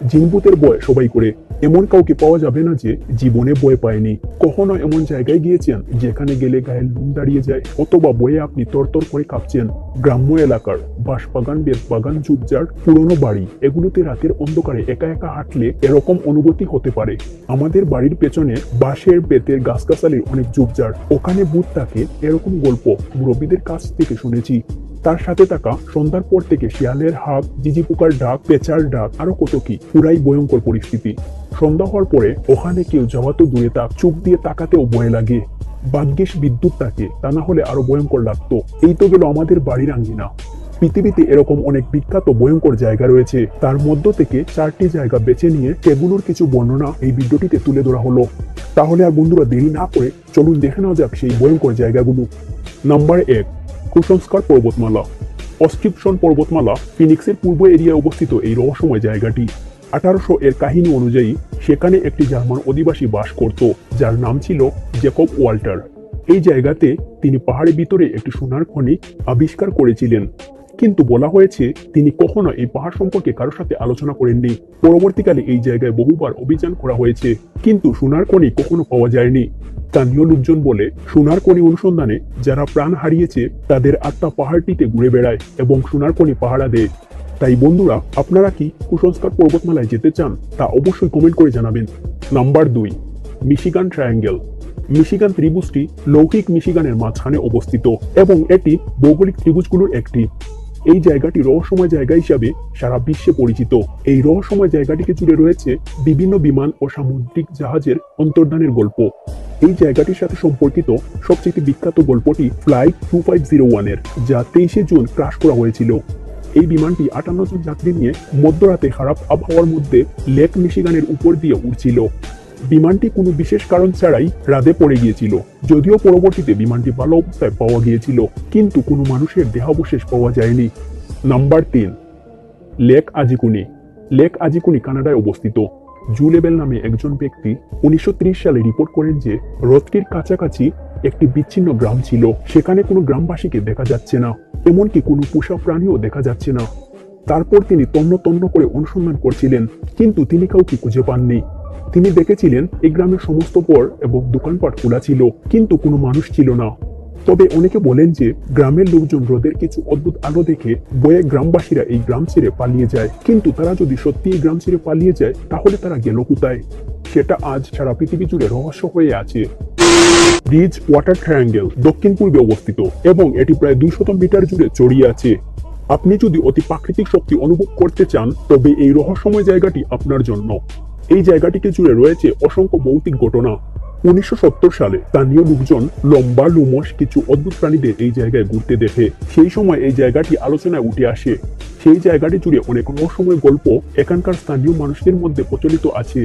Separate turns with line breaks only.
জিনভূতের ভয় সবাই করে, এমন কাউকে পাওয়া যাবে না যে জীবনে ভয় পায়নি। কখনো এমন জায়গায় গিয়েছেন যেখানে গেলে গায়ে লোম দাঁড়িয়ে যায়, অথবা বয়ে আপনি তরতর করে কাঁপছেন? গ্রাম্য এলাকার বাঁশবাগান, বেতবাগান, ঝোপঝাড়, পুরনো বাড়ি, এগুলোতে রাতের অন্ধকারে একা একা হাঁটলে এরকম অনুভূতি হতে পারে। আমাদের বাড়ির পেছনে বাঁশের বেতের গাছগাছালির অনেক ঝোপঝাড়, ওখানে ভূত থাকে, এরকম গল্প মুরব্বীদের কাছ থেকে শুনেছি। তার সাথে থাকা সন্ধ্যার পর থেকে শিয়ালের হাঁক, জিজি পোকার ডাক, পেঁচার ডাক, আরো কত কি, পুরাই ভয়ঙ্কর পরিস্থিতি। সন্ধ্যা হওয়ার পরে ওখানে কেউ যাওয়া তো দূরে থাক, চোখ দিয়ে তাকাতেও ভয় লাগে। ভাগ্যিস বিদ্যুৎ থাকে, তা না হলে আরো ভয়ঙ্কর লাগতো। এই তো গেল আমাদের বাড়ির আঙ্গিনা। পৃথিবীতে এরকম অনেক বিখ্যাত ভয়ঙ্কর জায়গা রয়েছে, তার মধ্য থেকে 4টি জায়গা বেছে নিয়ে সেগুলোর কিছু বর্ণনা এই ভিডিওটিতে তুলে ধরা হলো। তাহলে আর বন্ধুরা দেরি না করে চলুন দেখে নেওয়া যাক সেই ভয়ঙ্কর জায়গাগুলো। নাম্বার 1, কুসংস্কার পর্বতমালা। অস্ক্রিপশন পর্বতমালা ফিনিক্সের পূর্ব এরিয়ায় অবস্থিত এই রহস্যময় জায়গাটি। 1800 এর কাহিনী অনুযায়ী সেখানে একটি জার্মান অধিবাসী বাস করত, যার নাম ছিল জ্যাকব ওয়াল্টার। এই জায়গাতে তিনি পাহাড়ের ভিতরে একটি সোনার খনি আবিষ্কার করেছিলেন, কিন্তু বলা হয়েছে তিনি কখনো এই পাহাড় সম্পর্কে কারোর সাথে আলোচনা করেননি। পরবর্তীকালে এই জায়গায় বহুবার অভিযান করা হয়েছে, কিন্তু সোনার খনি কখনো পাওয়া যায়নি। স্থানীয় লোকজন বলে, সোনার খনি অনুসন্ধানে যারা প্রাণ হারিয়েছে তাদের আত্মা পাহাড়টিতে ঘুরে বেড়ায় এবং সোনার খনি পাহারা দেয়। তাই বন্ধুরা, আপনারা কি কুসংস্কার পর্বতমালায় যেতে চান? তা অবশ্যই কমেন্ট করে জানাবেন। Number 2, Michigan triangle. মিশিগান ত্রিভুজটি লৌকিক মিশিগানের মাঝখানে অবস্থিত এবং এটি ভৌগোলিক ত্রিভুজগুলোর একটি। এই জায়গাটি রহস্যময় জায়গা হিসাবে সারা বিশ্বে পরিচিত। এই রহস্যময় জায়গাটিকে জুড়ে রয়েছে বিভিন্ন বিমান ও সামুদ্রিক জাহাজের অন্তর্ধানের গল্প। এই জায়গাটির সাথে সম্পর্কিত সবচেয়ে বিখ্যাত গল্পটি ফ্লাইট 2501 এর, যা 23শে জুন ক্রাশ করা হয়েছিল। এই বিমানটি 58 জন যাত্রী নিয়ে মধ্যরাতে খারাপ আবহাওয়ার মধ্যে লেক মিশিগানের উপর দিয়ে উড়ছিল। বিমানটি কোনো বিশেষ কারণ ছাড়াই হ্রদে পড়ে গিয়েছিল, যদিও পরবর্তীতে বিমানটি ভালো অবস্থায় পাওয়া গিয়েছিল, কিন্তু কোনো মানুষের দেহাবশেষ পাওয়া যায়নি। Number 3, lake Anjikuni. Lake Anjikuni কানাডায় অবস্থিত। জুলেবেল নামে একজন ব্যক্তি 1930 সালে রিপোর্ট করেন যে হ্রদটির কাছাকাছি একটি বিচ্ছিন্ন গ্রাম ছিল। সেখানে কোনো গ্রামবাসীকে দেখা যাচ্ছে না, এমনকি কোনো পোষা প্রাণীও দেখা যাচ্ছে না। তারপর তিনি তন্ন তন্ন করে অনুসন্ধান করছিলেন, কিন্তু তিনি কাউকে খুঁজে পাননি। তিনি দেখেছিলেন এই গ্রামের সমস্ত পর এবং দোকানপাট খোলা ছিল, কিন্তু কোনো মানুষ ছিল না। তবে অনেকে বলেন যে গ্রামের লোকজন হ্রদের কিছু অদ্ভুত আলো দেখে ভয়ে গ্রামবাসীরা এই গ্রাম ছেড়ে পালিয়ে যায়। কিন্তু তারা যদি সত্যি এই গ্রাম ছেড়ে পালিয়ে যায়, তাহলে তারা গেল কোথায়? সেটা আজ সারা পৃথিবী জুড়ে রহস্য হয়ে আছে। ব্রিজ ওয়াটার ট্রায়াঙ্গেল দক্ষিণ পূর্বে অবস্থিত এবং এটি প্রায় 200 মিটার জুড়ে ছড়িয়ে আছে। আপনি যদি অতি প্রাকৃতিক শক্তি অনুভব করতে চান, তবে এই রহস্যময় জায়গাটি আপনার জন্য। এই জায়গাটিকে জুড়ে রয়েছে অসংখ্য ভৌতিক ঘটনা। 1970 সালে স্থানীয় লোকজন লম্বা লোমশ কিছু অদ্ভুত প্রাণীদের এই জায়গায় ঘুরতে দেখে। সেই সময় এই জায়গাটি আলোচনায় উঠে আসে। সেই জায়গাটি জুড়ে অনেক রহস্যময় গল্প এখানকার স্থানীয় মানুষদের মধ্যে প্রচলিত আছে।